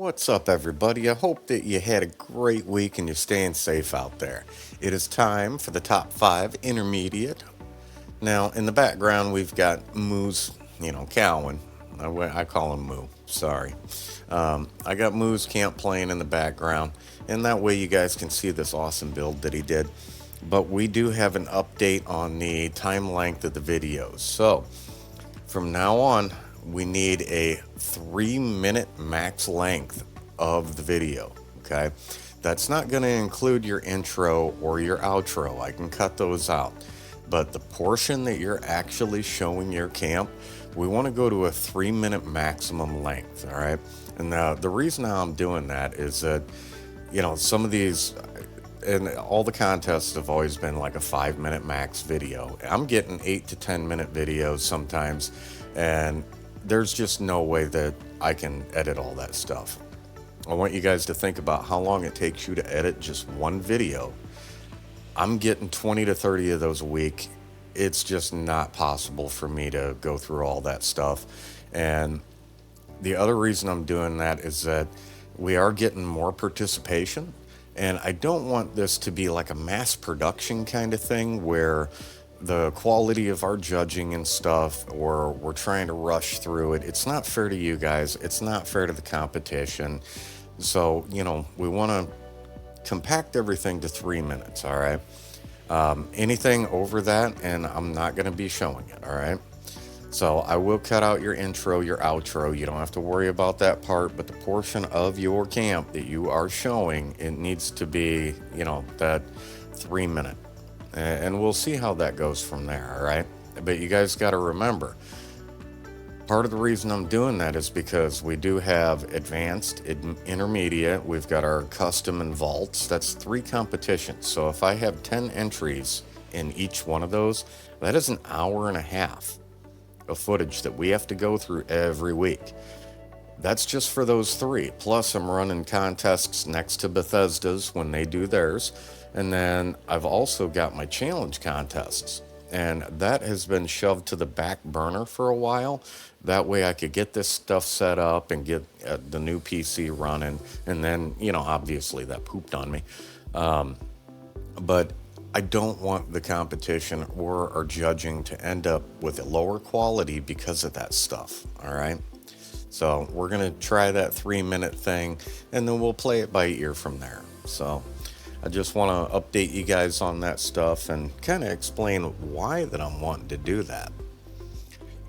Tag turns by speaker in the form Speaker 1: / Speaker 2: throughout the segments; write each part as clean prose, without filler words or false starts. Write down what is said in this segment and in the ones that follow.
Speaker 1: What's up, everybody? I hope that you had a great week and you're staying safe out there. It is time for the top five intermediate. Now, in the background, we've got Moo's, Cowan. I call him Moo. Sorry. I got Moo's camp playing in the background, and that way you guys can see this awesome build that he did. But we do have an update on the time length of the videos. So, from now on, we need a 3 minute max length of the video. Okay. That's not going to include your intro or your outro. I can cut those out. But the portion that you're actually showing your camp, we want to go to a 3 minute maximum length. All right. And the reason how I'm doing that is that, some of these, and all the contests have always been like a 5 minute max video. I'm getting 8 to 10 minute videos sometimes, and there's just no way that I can edit all that stuff. I want you guys to think about how long it takes you to edit just one video. I'm getting 20 to 30 of those a week. It's just not possible for me to go through all that stuff. And the other reason I'm doing that is that we are getting more participation. And I don't want this to be like a mass production kind of thing where the quality of our judging and stuff, or we're trying to rush through it. It's not fair to you guys. It's not fair to the competition. So, we want to compact everything to 3 minutes, all right? Anything over that, and I'm not going to be showing it, all right? So I will cut out your intro, your outro. You don't have to worry about that part, but the portion of your camp that you are showing, it needs to be, that 3 minute. And we'll see how that goes from there, all right? But you guys got to remember, part of the reason I'm doing that is because we do have advanced, intermediate, we've got our custom and vaults. That's 3 competitions. So if I have 10 entries in each one of those, that is an hour and a half of footage that we have to go through every week. That's just for those 3. Plus, I'm running contests next to Bethesda's when they do theirs. And then I've also got my challenge contests. And that has been shoved to the back burner for a while. That way I could get this stuff set up and get the new PC running. And then, obviously that pooped on me. But I don't want the competition or our judging to end up with a lower quality because of that stuff. All right. So we're going to try that 3 minute thing, and then we'll play it by ear from there. So I just want to update you guys on that stuff and kind of explain why that I'm wanting to do that.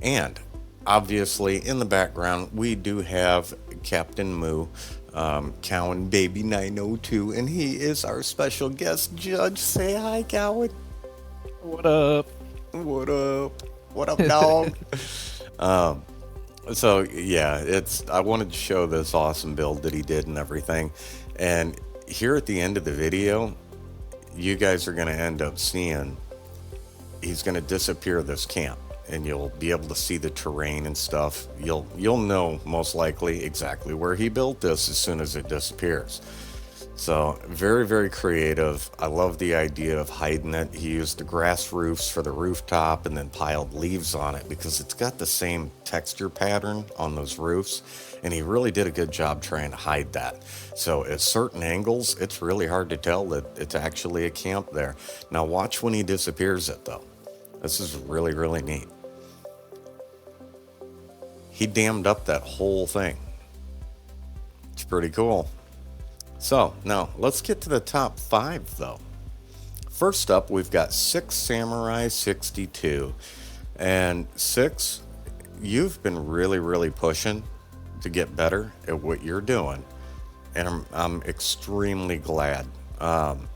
Speaker 1: And obviously in the background, we do have Captain Moo, Cowan Baby 902, and he is our special guest judge. Say hi, Cowan.
Speaker 2: What up?
Speaker 1: What up? What up, dog? So yeah, I wanted to show this awesome build that he did and everything. And here at the end of the video, you guys are going to end up seeing he's going to disappear this camp, and you'll be able to see the terrain and stuff. You'll know most likely exactly where he built this as soon as it disappears. So very, very creative. I love the idea of hiding it. He used the grass roofs for the rooftop and then piled leaves on it because it's got the same texture pattern on those roofs. And he really did a good job trying to hide that. So at certain angles, it's really hard to tell that it's actually a camp there. Now watch when he disappears it though. This is really, really neat. He dammed up that whole thing. It's pretty cool. So now let's get to the top 5 though. First up, we've got 6 Samurai 62. And 6, you've been really, really pushing to get better at what you're doing. And I'm extremely glad. And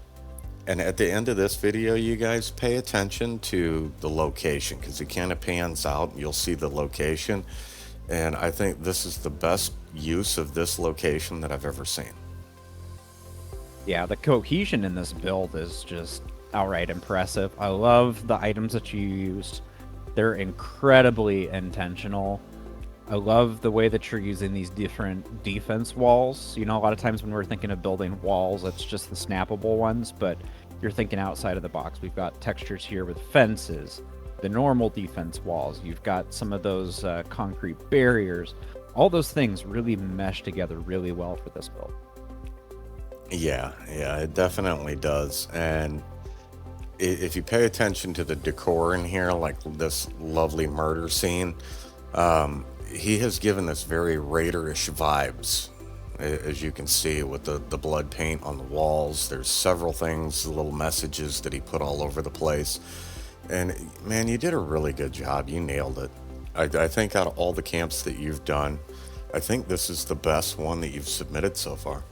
Speaker 1: at the end of this video, you guys pay attention to the location because it kind of pans out. You'll see the location. And I think this is the best use of this location that I've ever seen.
Speaker 2: Yeah, the cohesion in this build is just outright impressive. I love the items that you used. They're incredibly intentional. I love the way that you're using these different defense walls. A lot of times when we're thinking of building walls, it's just the snappable ones, but you're thinking outside of the box. We've got textures here with fences, the normal defense walls. You've got some of those concrete barriers. All those things really mesh together really well for this build.
Speaker 1: Yeah, it definitely does. And if you pay attention to the decor in here, like this lovely murder scene, he has given this very Raiderish vibes, as you can see with the blood paint on the walls. There's several things, little messages that he put all over the place. And man, you did a really good job. You nailed it. I think out of all the camps that you've done, I think this is the best one that you've submitted so far.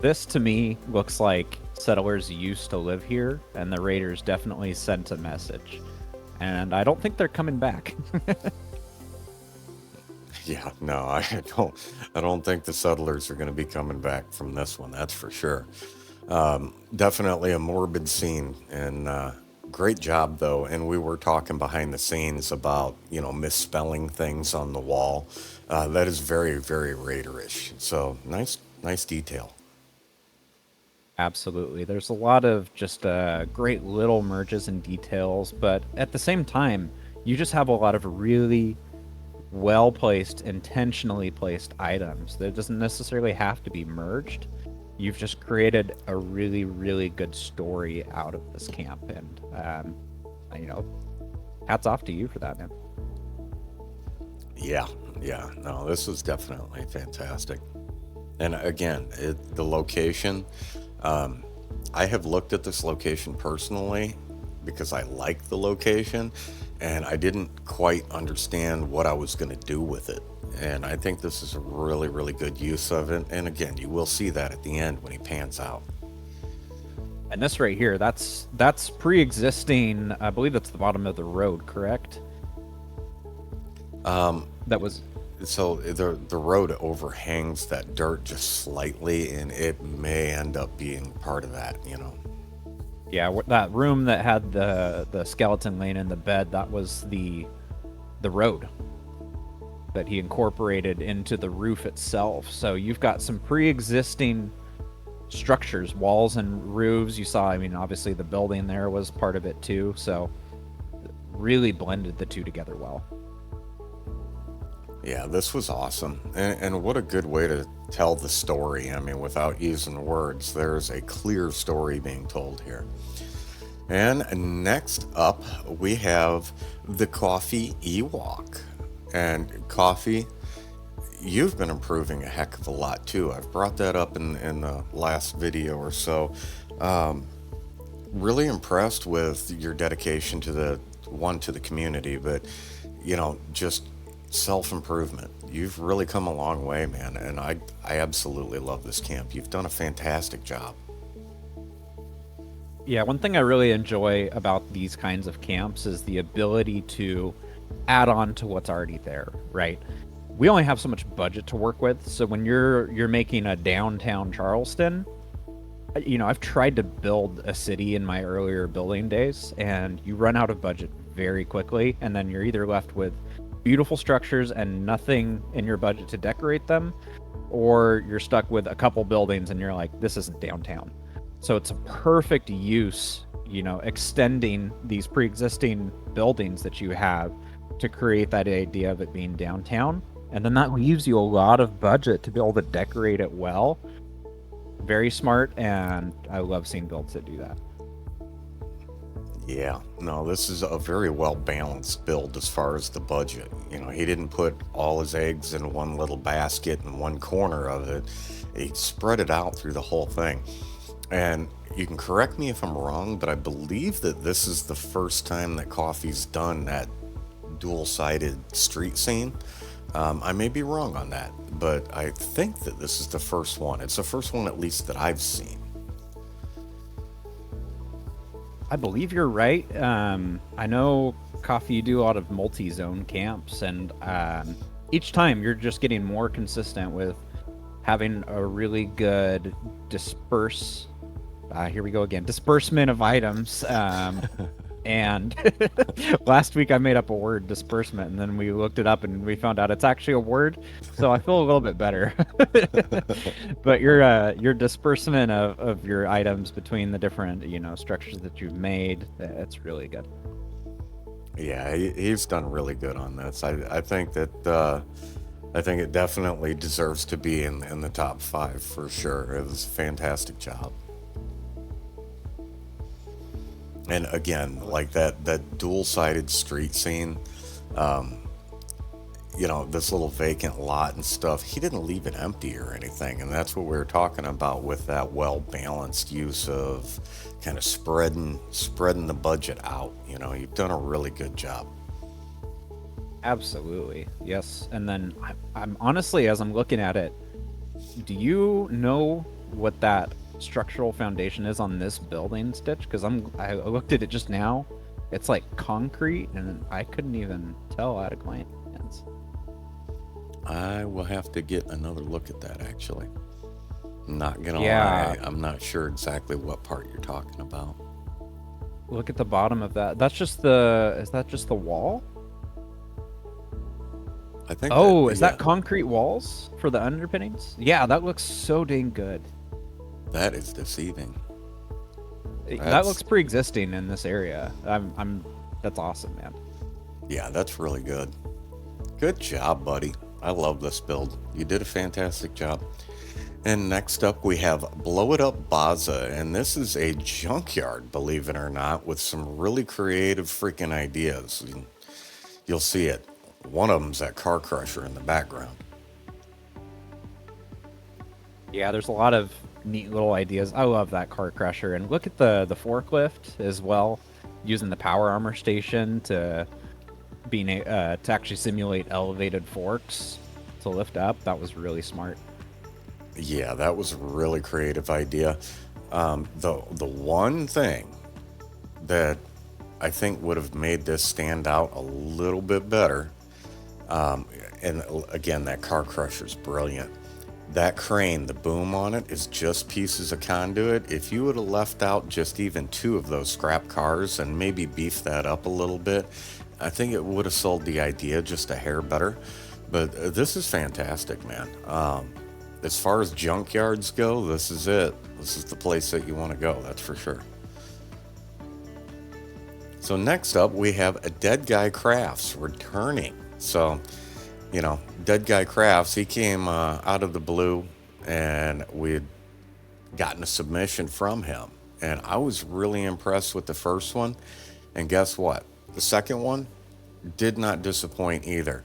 Speaker 2: This to me looks like settlers used to live here, and the raiders definitely sent a message. And I don't think they're coming back.
Speaker 1: Yeah, no, I don't think the settlers are going to be coming back from this one. That's for sure. Definitely a morbid scene, and great job though. And we were talking behind the scenes about misspelling things on the wall. That is very very Raiderish. So nice detail.
Speaker 2: Absolutely. There's a lot of just great little merges and details, but at the same time, you just have a lot of really well placed, intentionally placed items that doesn't necessarily have to be merged. You've just created a really, really good story out of this camp, and you know, hats off to you for that, man.
Speaker 1: Yeah, no, this was definitely fantastic. And again, the location, I have looked at this location personally because I like the location and I didn't quite understand what I was going to do with it. And I think this is a really, really good use of it. And again, you will see that at the end when he pans out.
Speaker 2: And this right here, that's pre-existing. I believe that's the bottom of the road, correct? That was
Speaker 1: So the road overhangs that dirt just slightly, and it may end up being part of that.
Speaker 2: Yeah, that room that had the skeleton laying in the bed, that was the road that he incorporated into the roof itself. So you've got some pre-existing structures, walls and roofs. You saw, I mean, obviously the building there was part of it too. So really blended the two together well.
Speaker 1: Yeah, this was awesome. And what a good way to tell the story. I mean, without using words, there's a clear story being told here. And next up, we have the Coffee Ewok. And Coffee, you've been improving a heck of a lot too. I've brought that up in the last video or so. Really impressed with your dedication to the community, but just self improvement. You've really come a long way, man, and I absolutely love this camp. You've done a fantastic job.
Speaker 2: Yeah, one thing I really enjoy about these kinds of camps is the ability to add on to what's already there, right? We only have so much budget to work with, so when you're making a downtown Charleston, I've tried to build a city in my earlier building days, and you run out of budget very quickly, and then you're either left with beautiful structures and nothing in your budget to decorate them, or you're stuck with a couple buildings and you're like, this isn't downtown. So it's a perfect use, extending these pre-existing buildings that you have to create that idea of it being downtown. And then that leaves you a lot of budget to be able to decorate it well. Very smart, and I love seeing builds that do that.
Speaker 1: Yeah, no, this is a very well balanced build as far as the budget. He didn't put all his eggs in one little basket in one corner of it. He spread it out through the whole thing. And you can correct me if I'm wrong, but I believe that this is the first time that Coffee's done that dual-sided street scene. I may be wrong on that, but I think that this is the first one. It's the first one, at least, that I've seen.
Speaker 2: I believe you're right. I know, Coffee, you do a lot of multi-zone camps, and each time you're just getting more consistent with having a really good here we go again, disbursement of items. And last week I made up a word, disbursement, and then we looked it up and we found out it's actually a word. So I feel a little bit better. But your disbursement of your items between the different structures that you've made, it's really good.
Speaker 1: Yeah, he's done really good on this. I think that I think it definitely deserves to be in the top five for sure. It was a fantastic job. And again, like that dual-sided street scene, this little vacant lot and stuff, he didn't leave it empty or anything. And that's what we were talking about with that well-balanced use of kind of spreading the budget out. You've done a really good job.
Speaker 2: Absolutely. Yes. And then I'm honestly, as I'm looking at it, do you know what that structural foundation is on this building, Stitch? Because I looked at it just now. It's like concrete, and I couldn't even tell at a glance.
Speaker 1: I will have to get another look at that actually. Not gonna
Speaker 2: Yeah.
Speaker 1: lie, I'm not sure exactly what part you're talking about.
Speaker 2: Look at the bottom of that. That's just the. Is that just the wall?
Speaker 1: I think that,
Speaker 2: Oh, is
Speaker 1: yeah,
Speaker 2: that concrete walls for the underpinnings? Yeah, that looks so dang good.
Speaker 1: that is deceiving.
Speaker 2: That
Speaker 1: That's
Speaker 2: looks pre-existing in this area. That's awesome, man.
Speaker 1: Yeah, that's really good. Good job, buddy. I love this build. You did a fantastic job. And next up, we have Blow It Up Baza. And this is a junkyard, believe it or not, with some really creative freaking ideas. You'll see it. One of them's that car crusher in the background.
Speaker 2: Yeah, there's a lot of neat little ideas. I love that car crusher. And look at the forklift as well, using the power armor station to to actually simulate elevated forks to lift up. That was really smart.
Speaker 1: Yeah, that was a really creative idea. The one thing that I think would have made this stand out a little bit better, and again, that car crusher's brilliant. That crane, the boom on it is just pieces of conduit. If you would have left out just even two of those scrap cars and maybe beefed that up a little bit, I think it would have sold the idea just a hair better. But this is fantastic, man. As far as junkyards go, this is it. This is the place that you want to go, that's for sure. So next up, we have a Dead Guy Crafts returning. So, Dead Guy Crafts, he came out of the blue, and we had gotten a submission from him. And I was really impressed with the first one. And guess what? The second one did not disappoint either.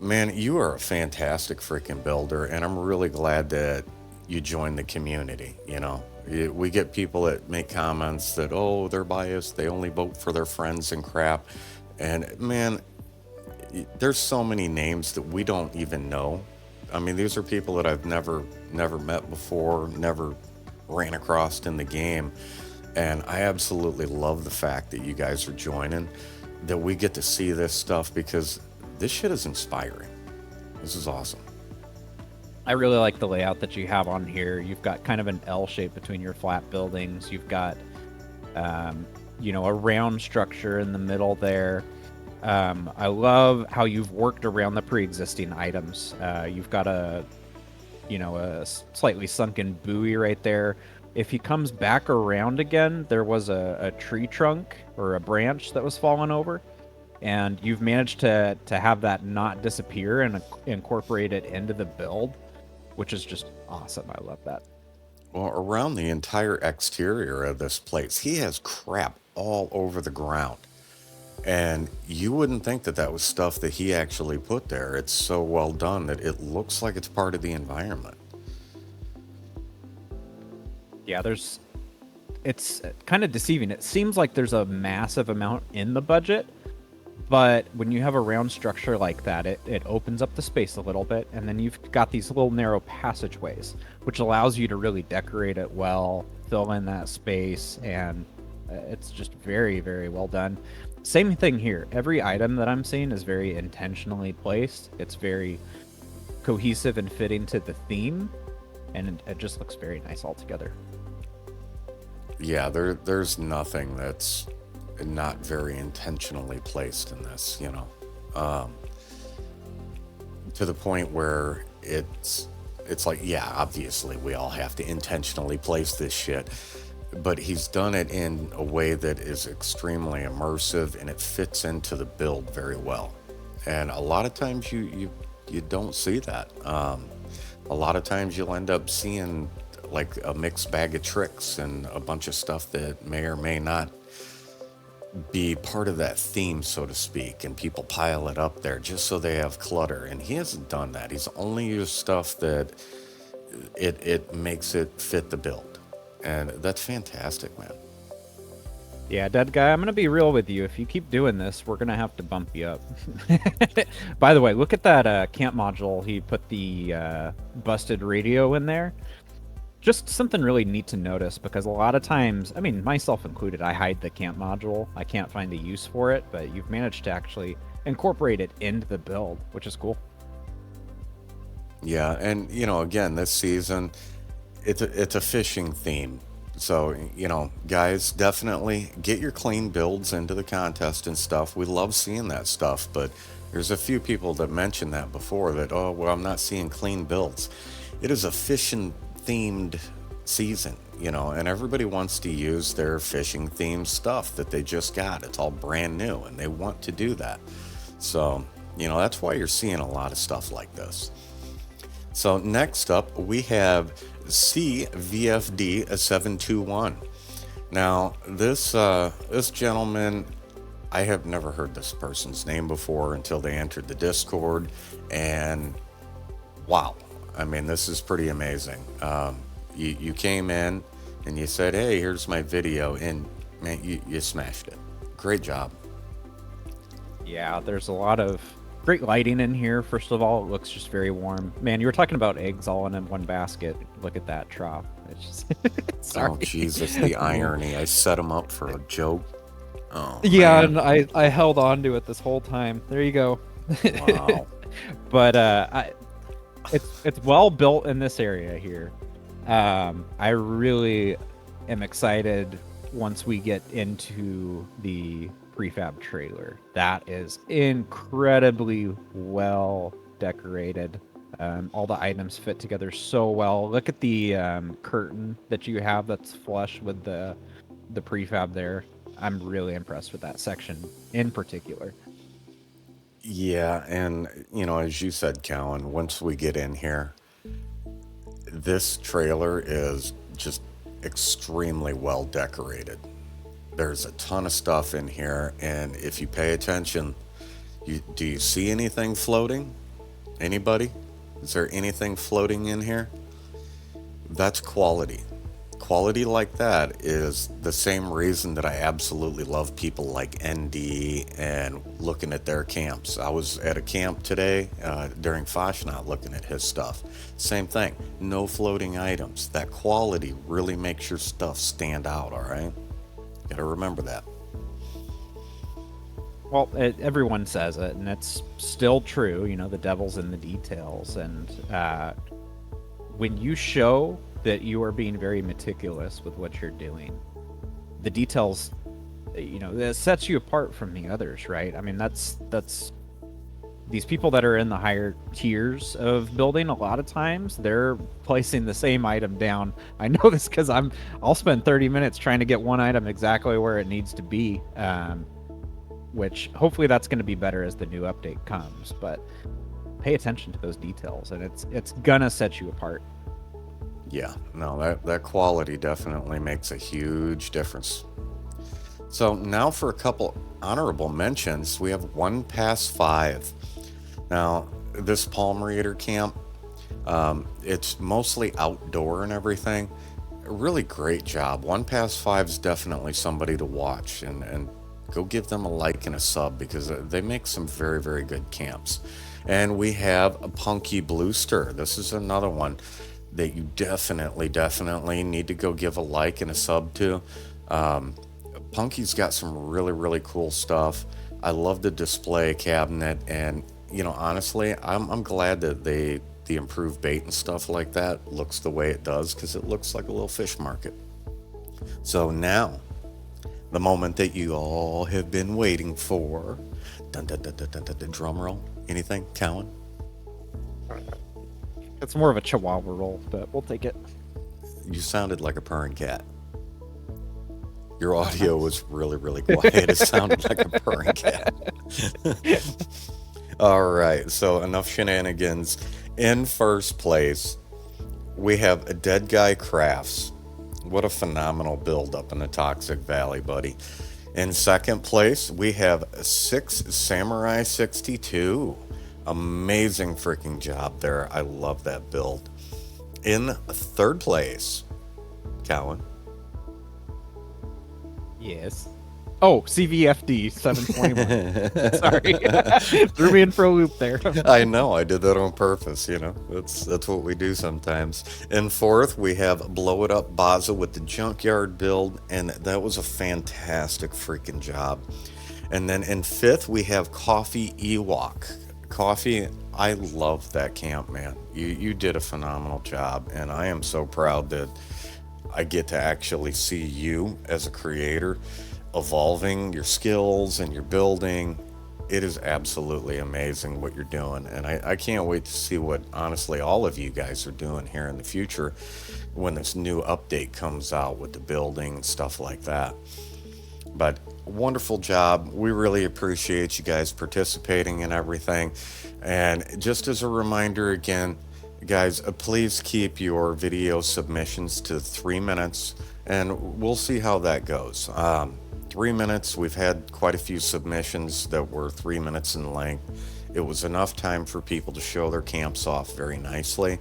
Speaker 1: Man, you are a fantastic freaking builder, and I'm really glad that you joined the community. We get people that make comments that, oh, they're biased, they only vote for their friends and crap. And man, there's so many names that we don't even know. I mean, these are people that I've never met before, never ran across in the game. And I absolutely love the fact that you guys are joining, that we get to see this stuff, because this shit is inspiring. This is awesome.
Speaker 2: I really like the layout that you have on here. You've got kind of an L shape between your flat buildings. You've got, a round structure in the middle there. I love how you've worked around the pre-existing items. You've got a slightly sunken buoy right there. If he comes back around again, there was a tree trunk or a branch that was fallen over, and you've managed to have that not disappear and incorporate it into the build, which is just awesome. I love that.
Speaker 1: Well, around the entire exterior of this place, he has crap all over the ground. And you wouldn't think that that was stuff that he actually put there. It's so well done that it looks like it's part of the environment.
Speaker 2: Yeah, it's kind of deceiving. It seems like there's a massive amount in the budget, but when you have a round structure like that, it opens up the space a little bit, and then you've got these little narrow passageways, which allows you to really decorate it well, fill in that space, and it's just very, very well done. Same thing here. Every item that I'm seeing is very intentionally placed. It's very cohesive and fitting to the theme, and it just looks very nice altogether.
Speaker 1: Yeah, there's nothing that's not very intentionally placed in this, to the point where it's like, yeah, obviously we all have to intentionally place this shit. but he's done it in a way that is extremely immersive and it fits into the build very well. And a lot of times you don't see that. A lot of times you'll end up seeing like a mixed bag of tricks and a bunch of stuff that may or may not be part of that theme, so to speak, and people pile it up there just so they have clutter. And he hasn't done that. He's only used stuff that it makes it fit the build, and that's fantastic, man.
Speaker 2: Yeah, dead guy, I'm gonna be real with you. If you keep doing this, we're gonna have to bump you up. By the way, look at that camp module. He put the busted radio in there. Just something really neat to notice, because a lot of times, I mean, myself included, I hide the camp module. I can't find a use for it, but you've managed to actually incorporate it into the build, which is cool.
Speaker 1: Yeah, and again, this season, it's a fishing theme. So, guys, definitely get your clean builds into the contest and stuff. We love seeing that stuff, but there's a few people that mentioned that before that, oh, well, I'm not seeing clean builds. It is a fishing themed season, and everybody wants to use their fishing themed stuff that they just got. It's all brand new and they want to do that. So, that's why you're seeing a lot of stuff like this. So next up, we have CVFD 721. Now, this gentleman, I have never heard this person's name before until they entered the Discord, and wow, I mean, this is pretty amazing. You came in and you said, "Hey, here's my video," and man, you smashed it. Great job.
Speaker 2: Yeah, there's a lot of great lighting in here. First of all, it looks just very warm. Man, you were talking about eggs all in one basket. Look at that trough. It's just sorry.
Speaker 1: Oh Jesus, the irony! I set him up for a joke. Oh
Speaker 2: Yeah,
Speaker 1: man.
Speaker 2: and I held on to it this whole time. There you go.
Speaker 1: Wow.
Speaker 2: But it's well built in this area here. I really am excited once we get into the prefab trailer. That is incredibly well decorated. All the items fit together so well. Look at the curtain that you have that's flush with the prefab there. I'm really impressed with that section in particular.
Speaker 1: Yeah, and as you said, Cowan, once we get in here, this trailer is just extremely well decorated. There's a ton of stuff in here, and if you pay attention, do you see anything floating? Anybody? Is there anything floating in here? That's quality. Quality like that is the same reason that I absolutely love people like ND and looking at their camps. I was at a camp today during Fashnot looking at his stuff. Same thing, no floating items. That quality really makes your stuff stand out, all right? Gotta remember that.
Speaker 2: Well, everyone says it, and it's still true. The devil's in the details. And when you show that you are being very meticulous with what you're doing, the details, that sets you apart from the others, right? I mean, that's these people that are in the higher tiers of building, a lot of times they're placing the same item down. I know this because I'll spend 30 minutes trying to get one item exactly where it needs to be, which hopefully that's going to be better as the new update comes. But pay attention to those details, and it's gonna set you apart.
Speaker 1: Yeah, no, that quality definitely makes a huge difference. So now for a couple honorable mentions, we have 1Pass5. Now, this Palm Reader camp, it's mostly outdoor and everything. A really great job. 1Pass5 is definitely somebody to watch, and go give them a like and a sub because they make some very, very good camps. And we have a Punky Bluester. This is another one that you definitely need to go give a like and a sub to. Punky's got some really, really cool stuff. I love the display cabinet, and honestly, I'm glad that the improved bait and stuff like that looks the way it does, because it looks like a little fish market. So now, the moment that you all have been waiting for. Dun, dun, dun, dun, dun, dun, dun, drum roll. Anything, Cowan?
Speaker 2: It's more of a chihuahua roll, but we'll take it.
Speaker 1: You sounded like a purring cat. Your audio was really, really quiet. It sounded like a purring cat. All right, so enough shenanigans. In first place, we have a Dead Guy Crafts. What a phenomenal build up in the Toxic Valley, buddy. In second place, we have Six Samurai 62. Amazing freaking job there. I love that build. In third place, Cowan.
Speaker 2: Yes. Oh, CVFD 721. Sorry. Threw me in for a loop there.
Speaker 1: I know, I did that on purpose, you know. That's what we do sometimes. In fourth, we have Blow It Up Baza with the Junkyard build, and that was a fantastic freaking job. And then in fifth, we have Coffee Ewok. Coffee, I love that camp, man. You did a phenomenal job, and I am so proud that I get to actually see you as a creator evolving your skills and your building. It is absolutely amazing what you're doing, and I can't wait to see what honestly all of you guys are doing here in the future when this new update comes out with the building and stuff like that. But wonderful job. We really appreciate you guys participating in everything. And just as a reminder again, guys, please keep your video submissions to 3 minutes, and we'll see how that goes. 3 minutes, we've had quite a few submissions that were 3 minutes in length. It was enough time for people to show their camps off very nicely,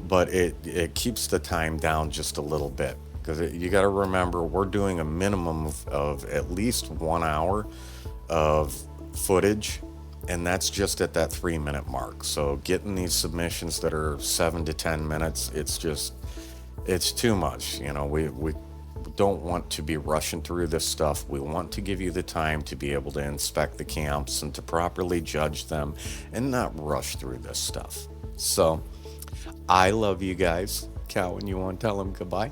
Speaker 1: but it keeps the time down just a little bit because you got to remember we're doing a minimum of at least 1 hour of footage, and that's just at that 3 minute mark. So getting these submissions that are 7 to 10 minutes, it's too much. You know, we don't want to be rushing through this stuff. We want to give you the time to be able to inspect the camps and to properly judge them and not rush through this stuff. So I love you guys. Cowan, you want to tell them goodbye?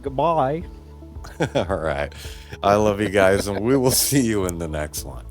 Speaker 2: Goodbye.
Speaker 1: All right. I love you guys, and we will see you in the next one.